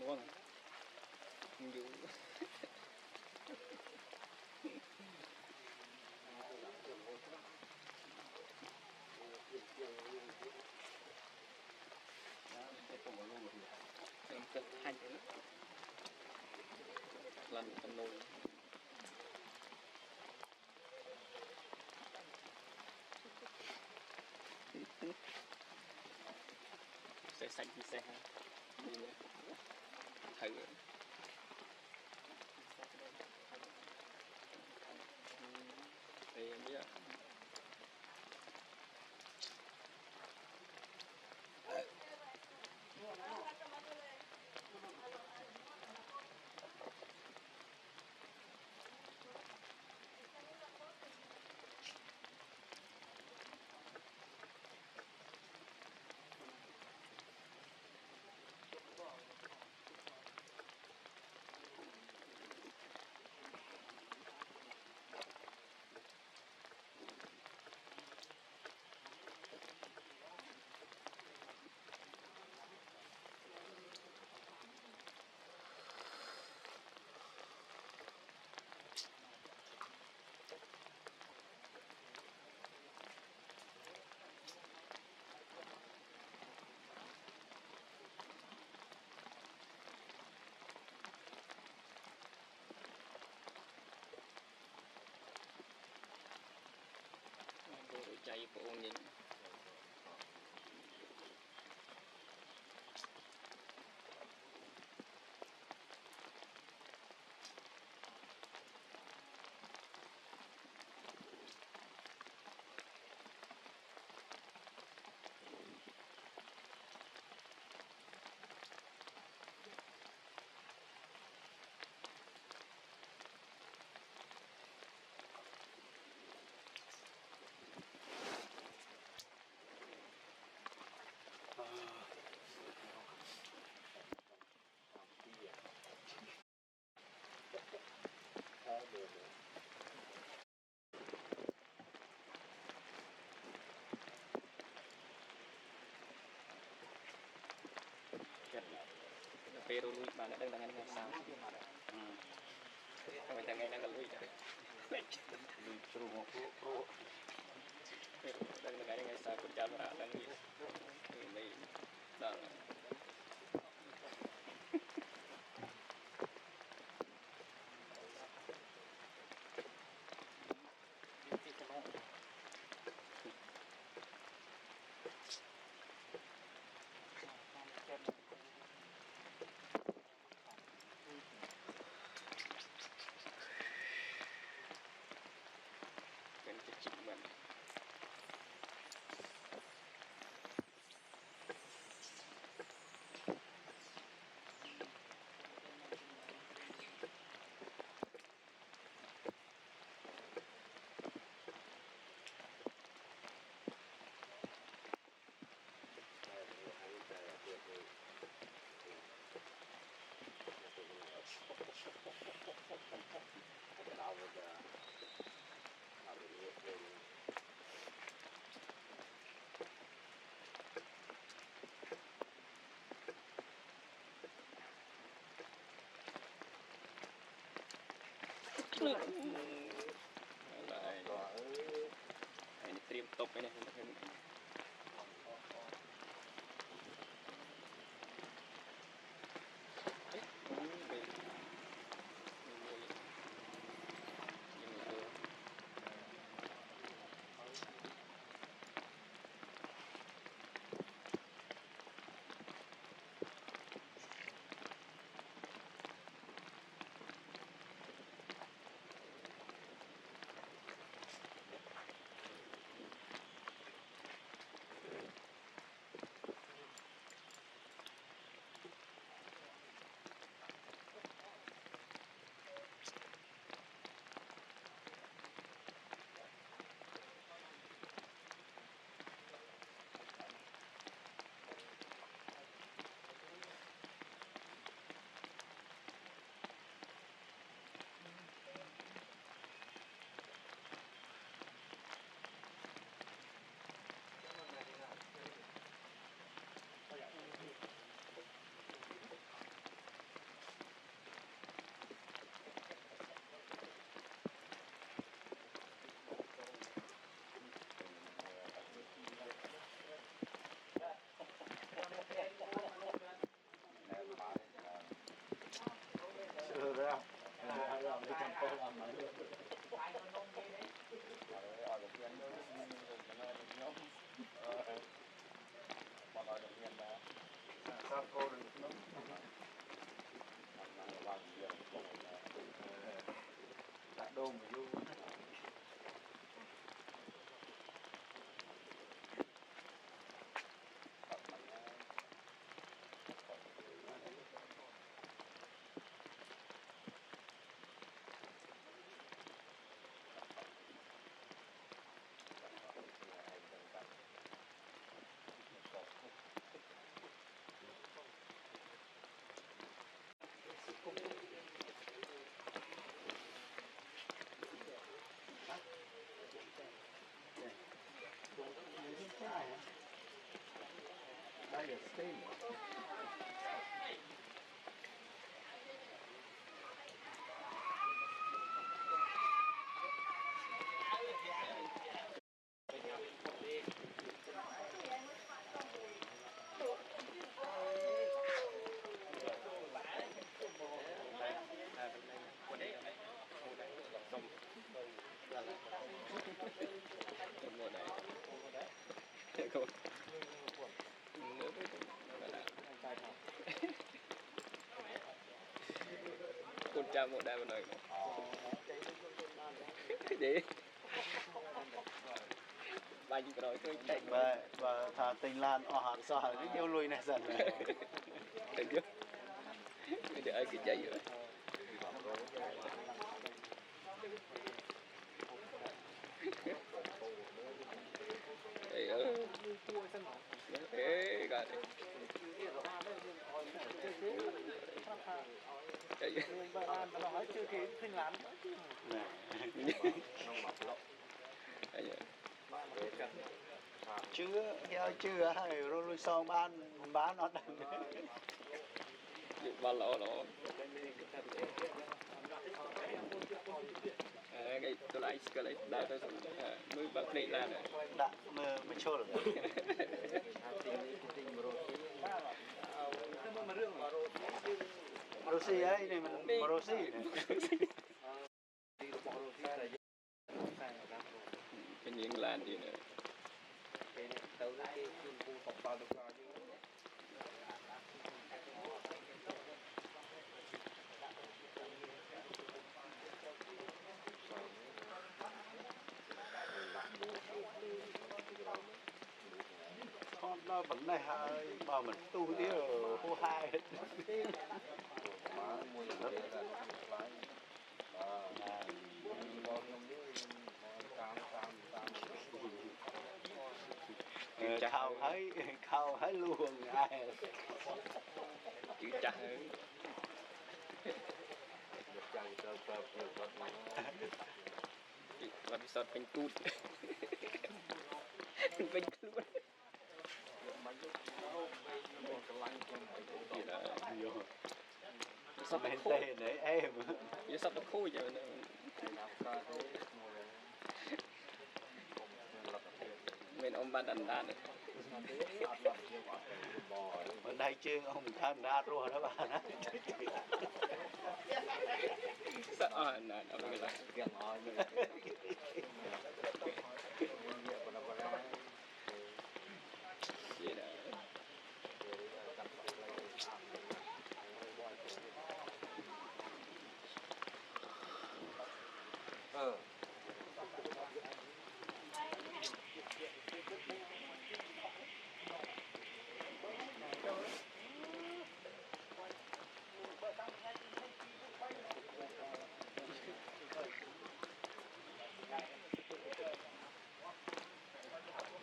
luôn dù em cực hành lần cầm nồi sẽ sạch đi xe thử thì em biết chạy bộ nhìn pero lui bạn đã đang ngày sao không phải ngày đang là lui lui pro đang là ngày sao cũng chả mà đang nghĩ này đóเป็นจิตมันini trim top ini làm cái chân tôi làm mấy luôn sao cô được nó đã đô mà vô đây là steam con cha một đại mà nói gì bài gì rồi tôi chạy và thà tình lan ở hạt xoa cái yêu lui này dần này thấy chưa để ai cứ chạy rồi thế cả chưa heo chưa hay rồi xong bán nó đằng ba lỗ nó cái tôi lại cái này đại tôi mới bật đi là đã mới chốt rồi Rosi ấy này mình Rosi này cái những làn gì nữa con nó vẫn này hơi mà mình tu tí rồi hô hai khao thấy luôn ai chữ chặt và bị sọt bánh cút bánh cút gì là sọt bánh khô đấy em vậy sọt bánh khô vậy mình ông bạn đàn đàn bên đây chưa ông thân ra rồi đó bà đó sợ nè ông người là vậy đó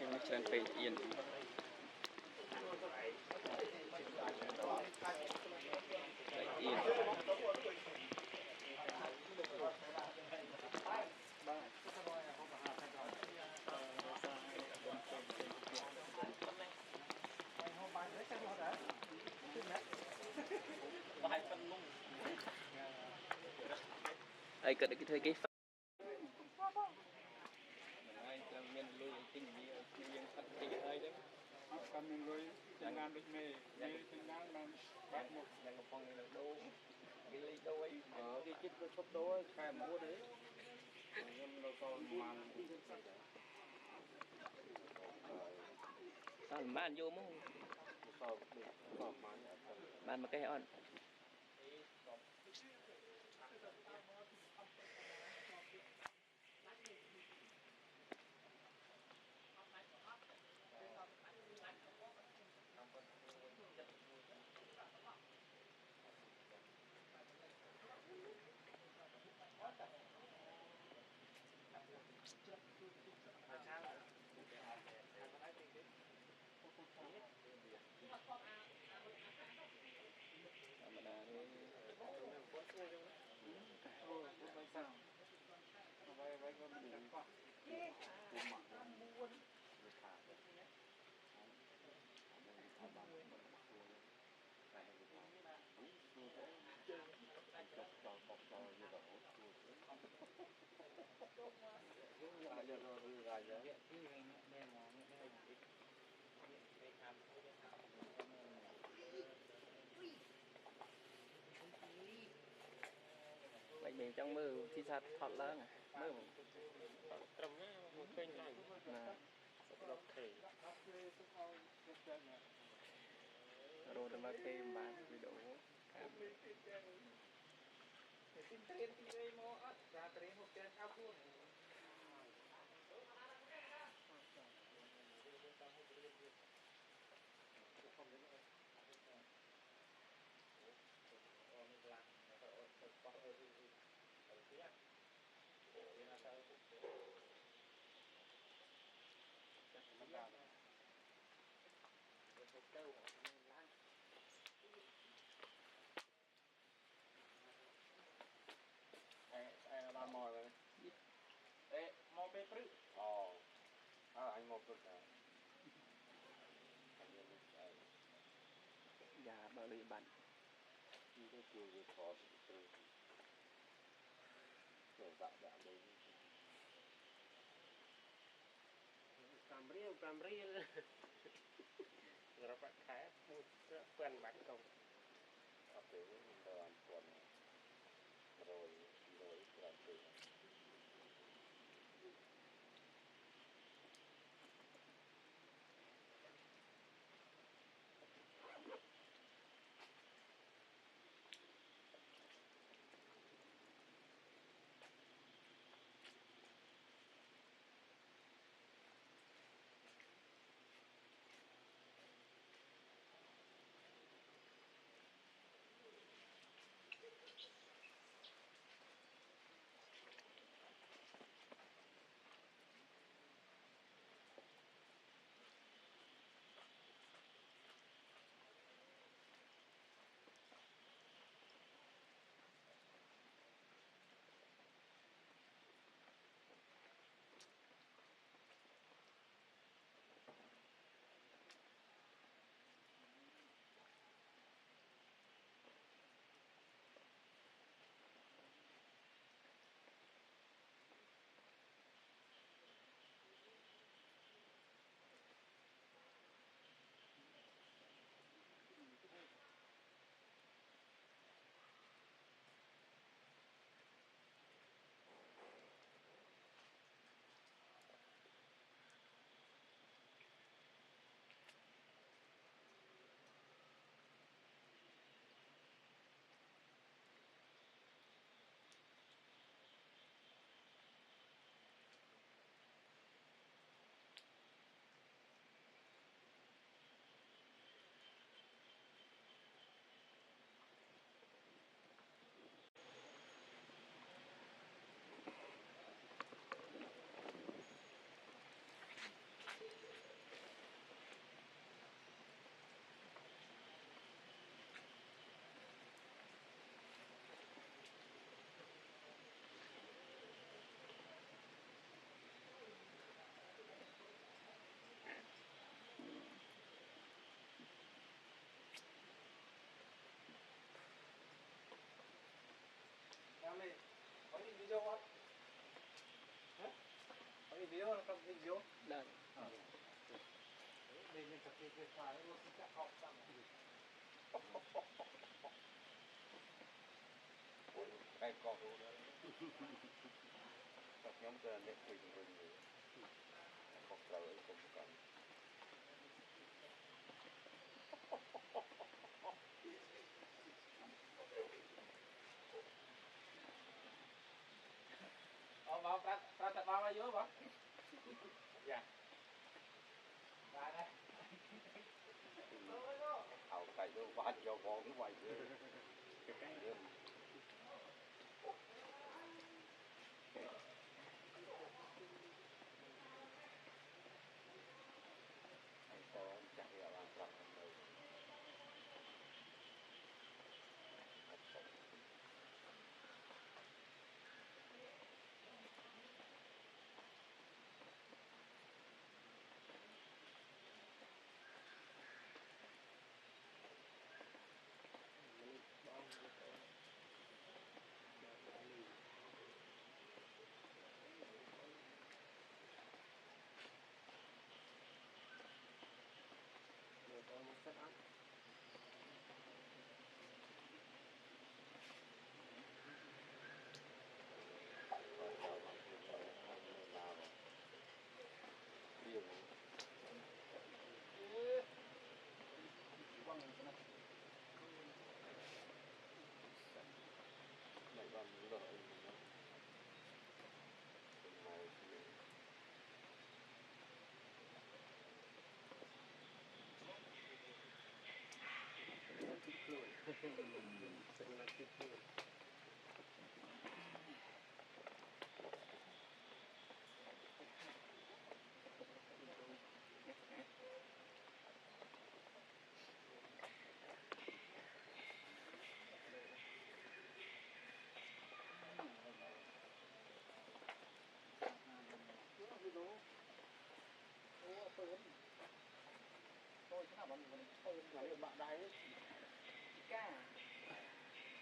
em nó chơi về yên yên ai cần cái thời cái miền lui tình gì miền phát tình hơi đấy còn miền lui tình ngàn được mê tình ngàn là bác một nhà ngọc phong là đâu cái ly đâu ấy chích được sốt đố khai mua đấy nhưng nó còn màn bạn vô mông bạn mà cái on mình trong mưa thì sát thọt lớn mưa trầm một kênh này rồi mà kê bán video là mò rồi ê mò bê prứ anh mò prứ dạ bảo lì bạn đi cái chiều về khó từ rồi dạ đấy Cam riêng rồi bạn khá một quen bạn không ở cái đoàn tuần rồi đoàn từ này có những video không? Có những video không? Video? đây Đây mình tập cái file nó sẽ học xong. cây cỏ luôn đó các nhóm giờ để quỳnh quỳnh không trời không cần vào ra tập vào dưới vào dạ ra đây ao cây đâu vắt cho con nó vậy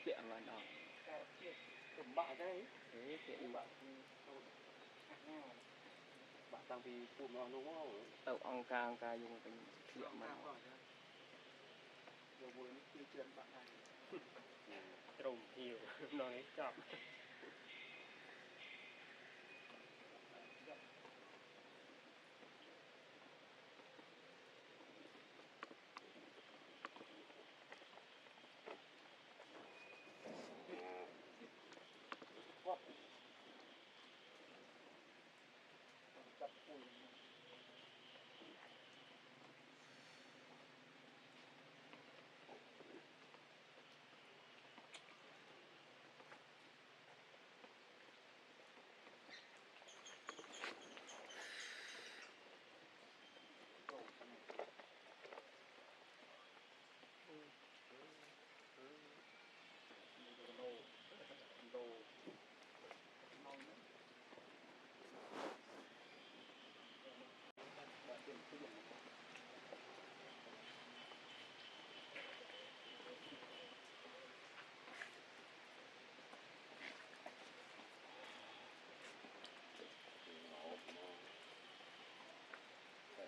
kiện là đó cầm bạ cái thế kiện bạn tăng vì phụ nó đúng không tàu ông ca dùng cái kiện mà rồi buổi đi chuyện bạn này trùng nhiều nói chậm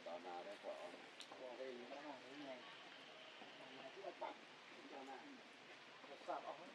đó nào đấy của bỏ về nó hàng cái này này cứ bắt cho này sạp ống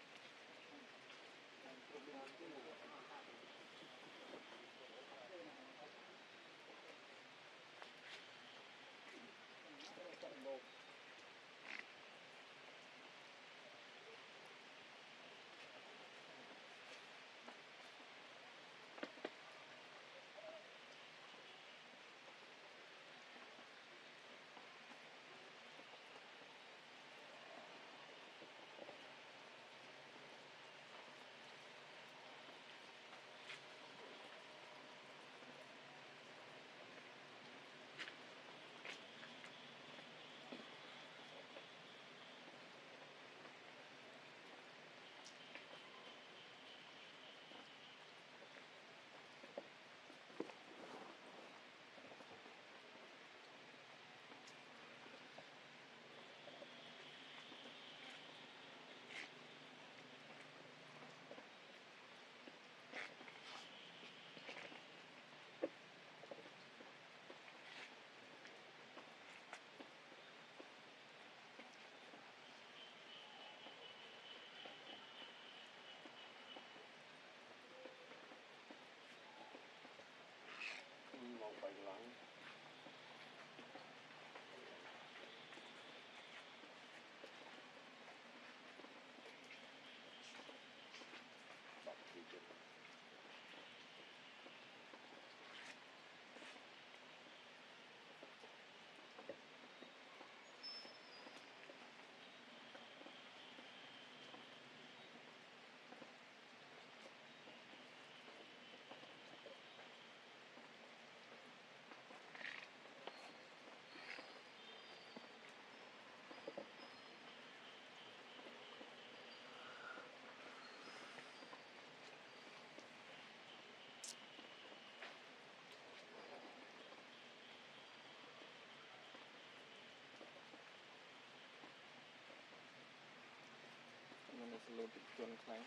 slow តិចជន់ខ្លាំង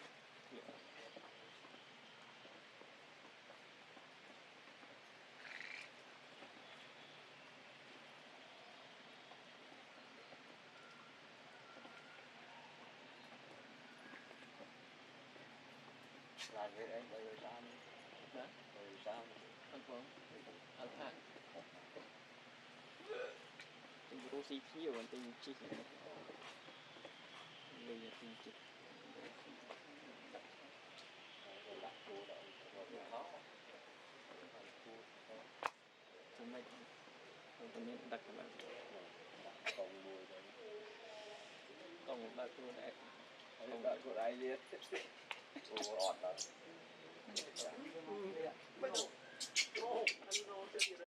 វា làm việc em bây giờ sao hả bây giờ sao anh không anh thang tình cô si nhiều anh tình chi lười tình chi Sampai temen tak kenal. còn mùi rồi Tông ba cô này. không đợi của ai liệt ồ ọt đóไม่ต้องโอ้อันนี้เราจะ